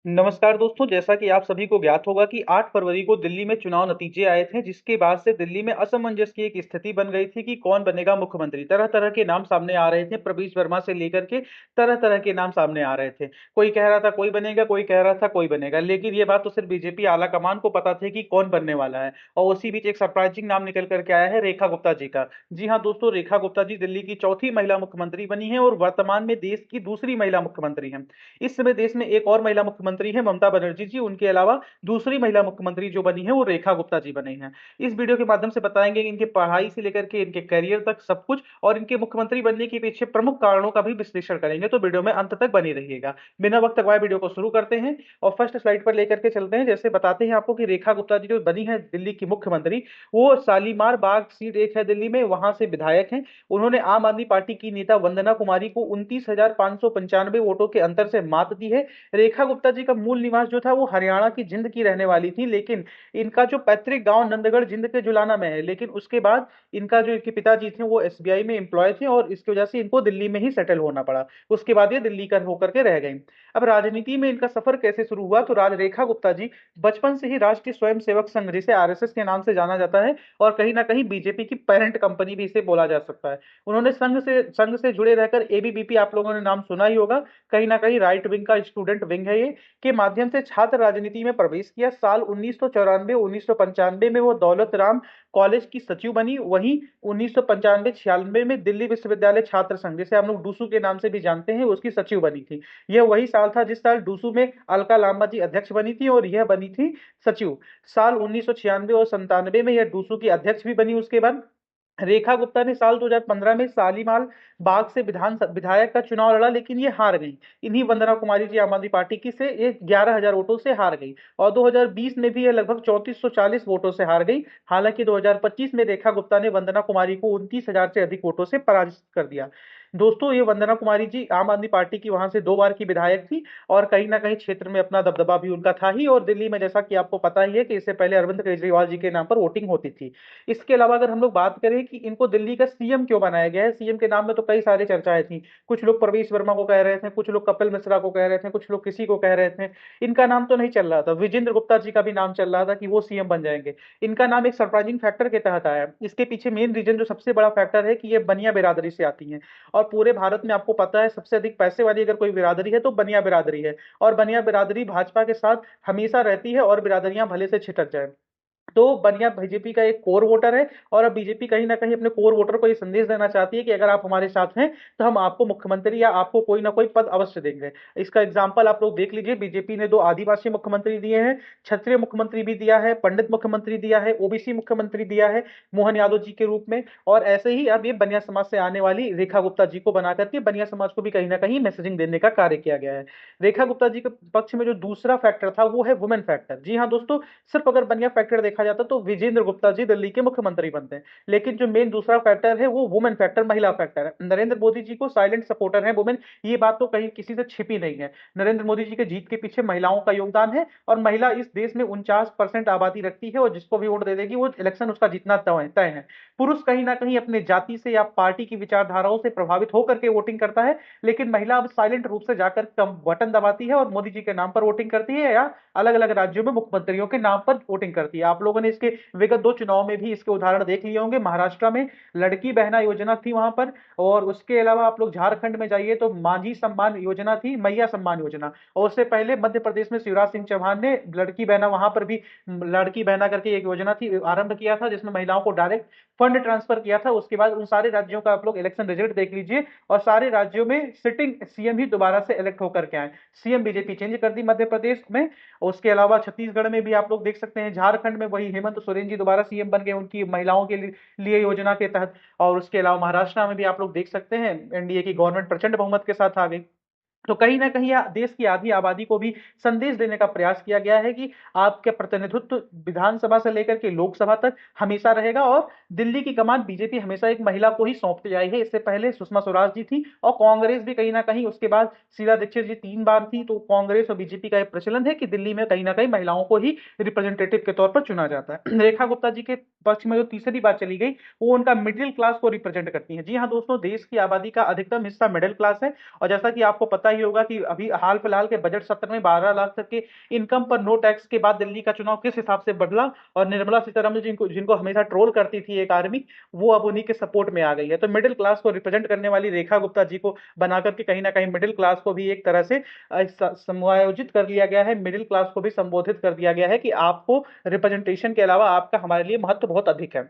नमस्कार दोस्तों, जैसा कि आप सभी को ज्ञात होगा कि 8 फरवरी को दिल्ली में चुनाव नतीजे आए थे, जिसके बाद से दिल्ली में असमंजस की एक स्थिति बन गई थी कि कौन बनेगा मुख्यमंत्री। तरह-तरह के नाम सामने आ रहे थे, प्रवीश वर्मा से लेकर के तरह-तरह के नाम सामने आ रहे थे। कोई कह रहा था कोई बनेगा, कोई कह रहा था कोई बनेगा, लेकिन ये बात तो सिर्फ बीजेपी आलाकमान को पता थी कि कौन बनने वाला है। और उसी बीच एक सरप्राइजिंग नाम निकल कर के आया है रेखा गुप्ता जी का। जी हाँ दोस्तों, रेखा गुप्ता जी दिल्ली की चौथी महिला मुख्यमंत्री बनी है और वर्तमान में देश की दूसरी महिला मुख्यमंत्री हैं। इस समय देश में एक और महिला मुख्यमंत्री है ममता बनर्जी जी, उनके अलावा दूसरी महिला मुख्यमंत्री जो बनी है वो रेखा गुप्ता जी बनी हैं। इस वीडियो के माध्यम से बताएंगे कि इनके पढ़ाई से लेकर के इनके करियर तक सब कुछ और इनके मुख्यमंत्री बनने के पीछे प्रमुख कारणों का भी विश्लेषण करेंगे, तो वीडियो में अंत तक बनी रहिएगा। बिना वक्त गवाए वीडियो को शुरू करते हैं और फर्स्ट स्लाइड पर लेकर के चलते हैं। जैसे बताते हैं आपको कि रेखा गुप्ता जी जो बनी है दिल्ली की मुख्यमंत्री, वो शालीमार बाग सीट एक है दिल्ली में, वहां से विधायक हैं। उन्होंने आम आदमी पार्टी की नेता वंदना कुमारी को 29,595 वोटों के अंतर से मात दी है। रेखा गुप्ता जी का मूल निवास जो था वो हरियाणा की जिंद की रहने वाली थी, लेकिन इनका जो पैतृक गांव नंदगढ़ जिंद के जुलाना में है, लेकिन उसके बाद इनका जो इनके पिताजी थे वो एसबीआई में एम्प्लॉय थे और इसकी वजह से इनको दिल्ली में ही सेटल होना पड़ा। उसके बाद ये दिल्ली का होकर के रह गई। अब राजनीति में इनका सफर कैसे शुरू हुआ, तो राज रेखा गुप्ता जी बचपन से ही राष्ट्रीय स्वयंसेवक संघ, जिसे आरएसएस के नाम से जाना जाता है, और कहीं ना कहीं बीजेपी की पेरेंट कंपनी भी इसे बोला जा सकता है, उन्होंने संघ से जुड़े रहकर एबीवीपी, आप लोगों ने नाम सुना ही होगा, कहीं ना कहीं राइट विंग का स्टूडेंट विंग है ये, के माध्यम से छात्र राजनीति में प्रवेश किया। साल 1994-1995 में वो दौलत राम कॉलेज की सचिव बनी। वहीं 1995-96 में दिल्ली विश्वविद्यालय छात्र संघ, जिसे हम लोग डूसू के नाम से भी जानते हैं, उसकी सचिव बनी थी। यह वही साल था जिस साल डूसू में अलका लांबा जी अध्यक्ष बनी थी और यह बनी थी सचिव। साल 1996 और 97 में यह डूसू की अध्यक्ष भी बनी। उसके बाद रेखा गुप्ता ने साल 2015 में शालीमार बाग से विधायक का चुनाव लड़ा, लेकिन ये हार गई। इन्हीं वंदना कुमारी जी आम आदमी पार्टी की से ये 11,000 वोटों से हार गई। और 2020 में भी ये लगभग 3440 वोटों से हार गई। हालांकि 2025 में रेखा गुप्ता ने वंदना कुमारी को 29,000 से अधिक वोटों से पराजित कर दिया। दोस्तों, ये वंदना कुमारी जी आम आदमी पार्टी की वहां से 2 बार की विधायक थी और कहीं ना कहीं क्षेत्र में अपना दबदबा भी उनका था ही। और दिल्ली में जैसा कि आपको पता ही है कि इससे पहले अरविंद केजरीवाल जी के नाम पर वोटिंग होती थी। इसके अलावा अगर हम लोग बात करें कि इनको दिल्ली का सीएम क्यों बनाया गया है, सीएम के नाम में तो कई सारी चर्चाएं थी। कुछ लोग प्रवेश वर्मा को कह रहे थे, कुछ लोग कपिल मिश्रा को कह रहे थे, कुछ लोग किसी को कह रहे थे। इनका नाम तो नहीं चल रहा था, विजेंद्र गुप्ता जी का भी नाम चल रहा था कि वो सीएम बन जाएंगे। इनका नाम एक सरप्राइजिंग फैक्टर के तहत आया। इसके पीछे मेन रीजन जो सबसे बड़ा फैक्टर है कि ये बनिया बिरादरी से आती हैं। और पूरे भारत में आपको पता है सबसे अधिक पैसे वाली अगर कोई बिरादरी है तो बनिया बिरादरी है। और बनिया बिरादरी भाजपा के साथ हमेशा रहती है, और बिरादरियां भले से छिटक जाए। तो बनिया बीजेपी का एक कोर वोटर है। और अब बीजेपी कहीं ना कहीं अपने कोर वोटर को ये संदेश देना चाहती है कि अगर आप हमारे साथ हैं तो हम आपको मुख्यमंत्री या आपको कोई ना कोई पद अवश्य देंगे। इसका एग्जाम्पल आप लोग देख लीजिए, बीजेपी ने 2 आदिवासी मुख्यमंत्री दिए हैं, क्षत्रिय मुख्यमंत्री भी दिया है, पंडित मुख्यमंत्री दिया है, ओबीसी मुख्यमंत्री दिया है मोहन यादव जी के रूप में। और ऐसे ही अब ये बनिया समाज से आने वाली रेखा गुप्ता जी को बना करके बनिया समाज को भी कहीं ना कहीं मैसेजिंग देने का कार्य किया गया है। रेखा गुप्ता जी के पक्ष में जो दूसरा फैक्टर था वो है वुमेन फैक्टर। जी हाँ दोस्तों, सिर्फ अगर बनिया फैक्टर देखा जाता तो विजेंद्र गुप्ता जी दिल्ली के मुख्यमंत्री बनते हैं, लेकिन जो मेन दूसरा फैक्टर है वो वुमेन फैक्टर, महिला फैक्टर है। नरेंद्र मोदी जी को साइलेंट सपोर्टर है वुमेन, ये बात तो कहीं किसी से छिपी नहीं है। नरेंद्र मोदी जी के जीत के पीछे महिलाओं का योगदान है, और महिला इस देश में 49% आबादी रखती है, और जिसको भी वोट दे देगी वो इलेक्शन उसका जीतना तय है। पुरुष कहीं ना कहीं अपने जाति से या पार्टी की विचारधाराओं से प्रभावित होकर के वोटिंग करता है, लेकिन महिला अब साइलेंट रूप से जाकर बटन दबाती है और मोदी जी के नाम पर वोटिंग करती है, या अलग अलग राज्यों में मुख्यमंत्रियों के नाम पर वोटिंग करती है। आप लोगों ने इसके विगत 2 चुनाव में भी इसके उदाहरण देख लिए होंगे। महाराष्ट्र में लड़की बहना योजना थी वहां पर, और उसके अलावा आप लोग झारखंड में जाइए तो मांझी सम्मान योजना थी, मैया सम्मान योजना। और उससे पहले मध्य प्रदेश में शिवराज सिंह चौहान ने लड़की बहना, वहां पर भी लड़की बहना करके एक योजना थी, आरंभ किया था, जिसमें महिलाओं को डायरेक्ट फंड ट्रांसफर किया था। उसके बाद उन सारे राज्यों का आप लोग इलेक्शन रिजल्ट देख लीजिए, और सारे राज्यों में सिटिंग सीएम ही दोबारा से इलेक्ट होकर के आए। सीएम बीजेपी चेंज कर दी मध्य प्रदेश में। उसके अलावा छत्तीसगढ़ में भी आप लोग देख सकते हैं, झारखंड में वही हेमंत सोरेन जी दोबारा सीएम बन गए उनकी महिलाओं के लिए योजना के तहत। और उसके अलावा महाराष्ट्र में भी आप लोग देख सकते हैं एनडीए की गवर्नमेंट प्रचंड बहुमत के साथ आ गई। तो कहीं ना कहीं देश की आधी आबादी को भी संदेश देने का प्रयास किया गया है कि आपके प्रतिनिधित्व विधानसभा से लेकर के लोकसभा तक हमेशा रहेगा, और दिल्ली की कमान बीजेपी हमेशा एक महिला को ही सौंपती आई है। इससे पहले सुषमा स्वराज जी थी, और कांग्रेस भी कहीं ना कहीं उसके बाद शीला दीक्षित जी 3 बार थी। तो कांग्रेस और बीजेपी का एक प्रचलन है कि दिल्ली में कहीं ना कहीं महिलाओं को ही रिप्रेजेंटेटिव के तौर पर चुना जाता है। रेखा गुप्ता जी के पक्ष में जो तीसरी बात चली गई वो उनका मिडिल क्लास को रिप्रेजेंट करती है। जी हाँ दोस्तों, देश की आबादी का अधिकतम हिस्सा मिडिल क्लास है, और जैसा कि आपको पता पता ही होगा कि अभी हाल फिलहाल के बजट सत्र में 12 लाख तक के इनकम पर नो टैक्स के बाद दिल्ली का चुनाव किस हिसाब से बदला, और निर्मला सीतारमण जिनको जिनको हमेशा ट्रोल करती थी एक आर्मी, वो अब उन्हीं के सपोर्ट में आ गई है। तो मिडिल क्लास को रिप्रेजेंट करने वाली रेखा गुप्ता जी को बना करके कहीं ना कहीं मिडिल क्लास को भी एक तरह से समायोजित कर लिया गया है, मिडिल क्लास को भी संबोधित कर दिया गया है कि आपको रिप्रेजेंटेशन के अलावा आपका हमारे लिए महत्व बहुत अधिक है।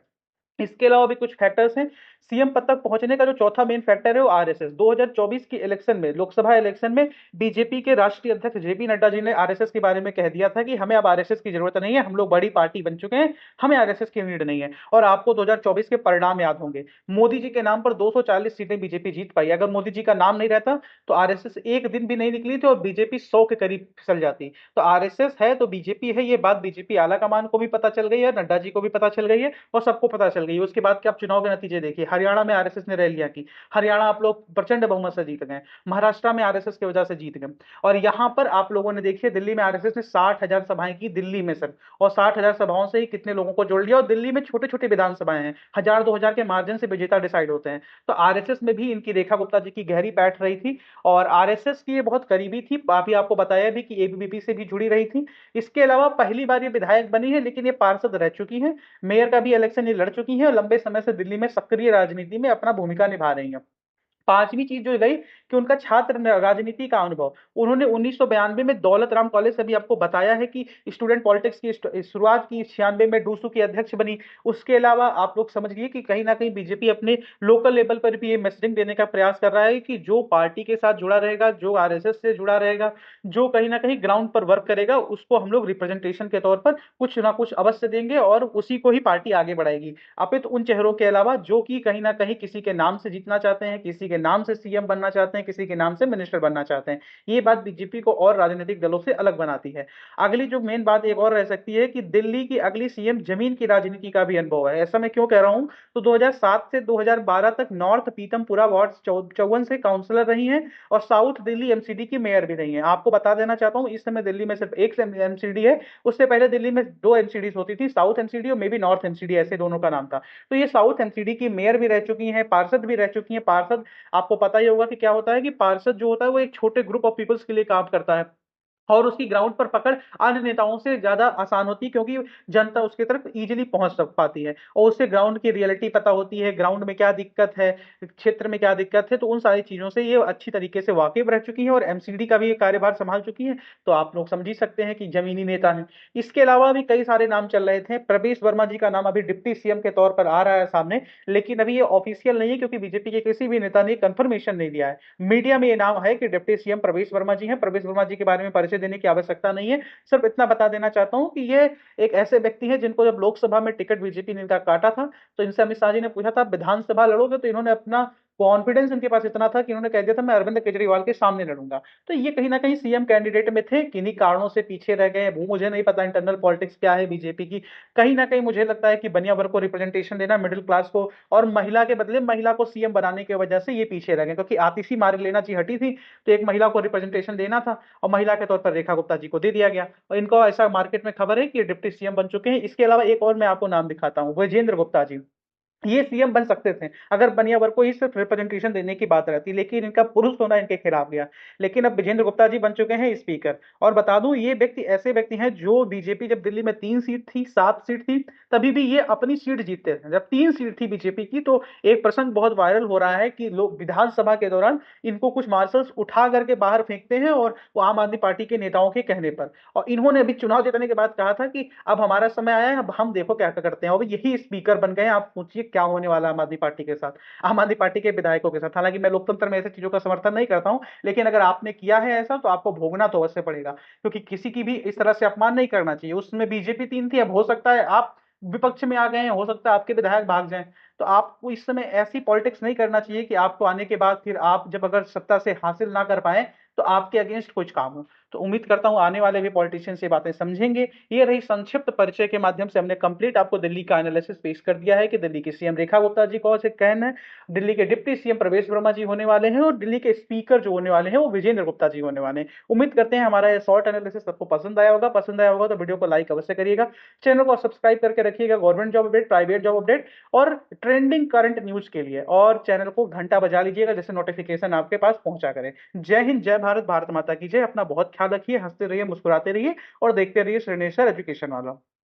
इसके अलावा भी कुछ फैक्टर्स हैं। सीएम पद तक पहुंचने का जो चौथा मेन फैक्टर है वो आरएसएस। 2024 की इलेक्शन में, लोकसभा इलेक्शन में, बीजेपी के राष्ट्रीय अध्यक्ष जेपी नड्डा जी ने आरएसएस के बारे में कह दिया था कि हमें अब आरएसएस की जरूरत नहीं है, हम लोग बड़ी पार्टी बन चुके हैं, हमें आरएसएस की नीड नहीं है। और आपको 2024 के परिणाम याद होंगे, मोदी जी के नाम पर 240 सीटें बीजेपी जीत पाई। अगर मोदी जी का नाम नहीं रहता तो आरएसएस एक दिन भी नहीं निकली थी और बीजेपी 100 के करीब फिसल जाती। तो आरएसएस है तो बीजेपी है, ये बात बीजेपी आला कमान को भी पता चल गई है, नड्डा जी को भी पता चल गई है और सबको पता चल गई है। उसके बाद के आप चुनाव के नतीजे देखिए, हरियाणा में आरएसएस ने रैलियां की, हरियाणा आप लोग प्रचंड बहुमत से जीत गए, महाराष्ट्र में आरएसएस की वजह से जीत गए, और यहां पर आप लोगों ने देखिए दिल्ली में आरएसएस ने 60,000 सभाएं की दिल्ली में सर, और 60,000 सभाओं से ही कितने लोगों को जोड़ लिया। और दिल्ली में छोटे छोटे विधानसभाएं हैं, 1,000-2,000 के मार्जिन से विजेता डिसाइड होते हैं। तो आरएसएस में भी इनकी रेखा गुप्ता जी की गहरी बैठ रही थी और आरएसएस की ये बहुत करीबी थी। अभी आपको बताया भी कि एबीवीपी से भी जुड़ी रही थी। इसके अलावा पहली बार ये विधायक बनी है, लेकिन ये पार्षद रह चुकी है, मेयर का भी इलेक्शन ये लड़ चुकी है और लंबे समय से दिल्ली में सक्रिय राजनीति में अपना भूमिका निभा रही हैं। पांचवी चीज जो गई कि उनका छात्र राजनीति का अनुभव। उन्होंने 1992 में दौलत राम कॉलेज से भी आपको बताया है कि स्टूडेंट पॉलिटिक्स की शुरुआत की, 96 में डूसू की अध्यक्ष बनी। उसके अलावा आप लोग समझ लिए कि कहीं ना कहीं बीजेपी अपने लोकल लेवल पर भी ये मैसेजिंग देने का प्रयास कर रहा है कि जो पार्टी के साथ जुड़ा रहेगा, जो आरएसएस से जुड़ा रहेगा, जो कहीं ना कहीं ग्राउंड पर वर्क करेगा, उसको हम लोग रिप्रेजेंटेशन के तौर पर कुछ ना कुछ अवश्य देंगे और उसी को ही पार्टी आगे बढ़ाएगी। अपित उन चेहरों के अलावा जो कि कहीं ना कहीं किसी के नाम से जीतना चाहते हैं, किसी के नाम से सीएम बनना चाहते हैं, किसी के नाम से मिनिस्टर बनना चाहते हैं। ये बात बीजेपी को और राजनीतिक दलों से अलग बनाती है। अगली जो मेन बात एक और रह सकती है कि दिल्ली की अगली सीएम जमीन की राजनीति का भी अनुभव है। ऐसा मैं क्यों कह रहा हूं, तो 2007 से 2012 तक नॉर्थ पीतमपुरा वार्ड 54 से काउंसलर रही हैं और साउथ दिल्ली एमसीडी की मेयर भी रही हैं। आपको बता देना चाहता हूं, इस समय दिल्ली में सिर्फ एक एमसीडी है, उससे पहले दिल्ली में 2 एमसीडी होती थी, साउथ एमसीडी और मे बी नॉर्थ एमसीडी, ऐसे दोनों का नाम था। तो ये साउथ एमसीडी की मेयर भी रह चुकी हैं, पार्षद भी रह चुकी हैं। पार्षद आपको पता ही होगा कि क्या होता है कि पार्षद जो होता है वो एक छोटे ग्रुप ऑफ पीपल्स के लिए काम करता है और उसकी ग्राउंड पर पकड़ अन्य नेताओं से ज्यादा आसान होती है, क्योंकि जनता उसकी तरफ इजीली पहुंच सक पाती है और उससे ग्राउंड की रियलिटी पता होती है, ग्राउंड में क्या दिक्कत है, क्षेत्र में क्या दिक्कत है। तो उन सारी चीजों से ये अच्छी तरीके से वाकिफ रह चुकी है और एमसीडी का भी ये कार्यभार संभाल चुकी है। तो आप लोग समझ ही सकते हैं कि जमीनी नेता है। इसके अलावा भी कई सारे नाम चल रहे थे। प्रवेश वर्मा जी का नाम अभी डिप्टी सीएम के तौर पर आ रहा है सामने, लेकिन अभी ये ऑफिशियल नहीं है क्योंकि बीजेपी के किसी भी नेता ने कंफर्मेशन नहीं दिया है। मीडिया में ये नाम है कि डिप्टी सीएम प्रवेश वर्मा जी हैं। प्रवेश वर्मा जी के बारे में परिचय देने की आवश्यकता नहीं है, सिर्फ इतना बता देना चाहता हूं कि ये एक ऐसे व्यक्ति हैं जिनको जब लोकसभा में टिकट बीजेपी ने इनका काटा था तो इनसे अमित शाह जी ने पूछा था विधानसभा लड़ोगे, तो इन्होंने अपना कॉन्फिडेंस इनके पास इतना था कि इन्होंने कह दिया था मैं अरविंद केजरीवाल के सामने लड़ूंगा। तो ये कहीं ना कहीं सीएम कैंडिडेट में थे, किन्हीं कारणों से पीछे रह गए। वो मुझे नहीं पता इंटरनल पॉलिटिक्स क्या है बीजेपी की। कहीं ना कहीं मुझे लगता है कि बनिया वर्ग को रिप्रेजेंटेशन देना, मिडिल क्लास को और महिला के बदले महिला को सीएम बनाने की वजह से ये पीछे रह गए, क्योंकि आतिशी मार्लेना जी हटी थी तो एक महिला को रिप्रेजेंटेशन देना था और महिला के तौर पर रेखा गुप्ता जी को दे दिया गया और इनको ऐसा मार्केट में खबर है कि डिप्टी सीएम बन चुके हैं। इसके अलावा एक और मैं आपको नाम दिखाता हूं, विजेंद्र गुप्ता जी। ये सीएम बन सकते थे अगर बनिया वर्ग को ही सिर्फ रिप्रेजेंटेशन देने की बात रहती, लेकिन इनका पुरुष होना इनके खिलाफ गया। लेकिन अब विजेंद्र गुप्ता जी बन चुके हैं स्पीकर। और बता दूं ये व्यक्ति ऐसे व्यक्ति हैं जो बीजेपी जब दिल्ली में 3 सीट थी, 7 सीट थी, तभी भी ये अपनी सीट जीतते थे। जब 3 सीट थी बीजेपी की तो एक प्रसंग बहुत वायरल हो रहा है कि लोग विधानसभा के दौरान इनको कुछ मार्शल्स उठा करके बाहर फेंकते हैं और वो आम आदमी पार्टी के नेताओं के कहने पर। और इन्होंने अभी चुनाव जीतने के बाद कहा था कि अब हमारा समय आया है, अब हम देखो क्या क्या करते हैं, और यही स्पीकर बन गए। आप सोचिए क्या होने वाला आम आदमी पार्टी के साथ, आम आदमी पार्टी के विधायकों के साथ। हालांकि मैं लोकतंत्र में ऐसी चीजों का समर्थन नहीं करता हूं, लेकिन अगर आपने किया है ऐसा तो आपको भोगना तो अवश्य पड़ेगा, क्योंकि किसी की भी इस तरह से अपमान नहीं करना चाहिए। उसमें बीजेपी 3 थी, अब हो सकता है आप विपक्ष में आ गए हैं, हो सकता है आपके विधायक भाग जाएं। तो आपको इस समय ऐसी पॉलिटिक्स नहीं करना चाहिए कि आपको आने के बाद फिर आप जब अगर सत्ता से हासिल ना कर पाए तो आपके अगेंस्ट कुछ काम हो। तो उम्मीद करता हूं आने वाले भी पॉलिटिशियंस ये बातें समझेंगे। ये रही संक्षिप्त परिचय के माध्यम से हमने कंप्लीट आपको दिल्ली का एनालिसिस पेश कर दिया है कि दिल्ली की सीएम रेखा गुप्ता जी कौन से कहन है, दिल्ली के डिप्टी सीएम प्रवेश वर्मा जी होने वाले हैं और दिल्ली के स्पीकर जो होने वाले हैं वो विजेंद्र गुप्ता जी होने वाले हैं। उम्मीद करते हैं हमारा ये शॉर्ट एनालिसिस सबको पसंद आया होगा। पसंद आया होगा तो वीडियो को लाइक अवश्य करिएगा, चैनल को सब्सक्राइब करके रखिएगा government job update, private job update और ट्रेंडिंग करंट न्यूज के लिए, और चैनल को घंटा बजा लीजिएगा जिससे नोटिफिकेशन आपके पास पहुंचा करे। जय हिंद, जय भारत। भारत, भारत माता की जय। अपना बहुत ख्याल रखिए, हंसते रहिए, मुस्कुराते रहिए और देखते रहिए श्रीनेश्वर एजुकेशन वाला।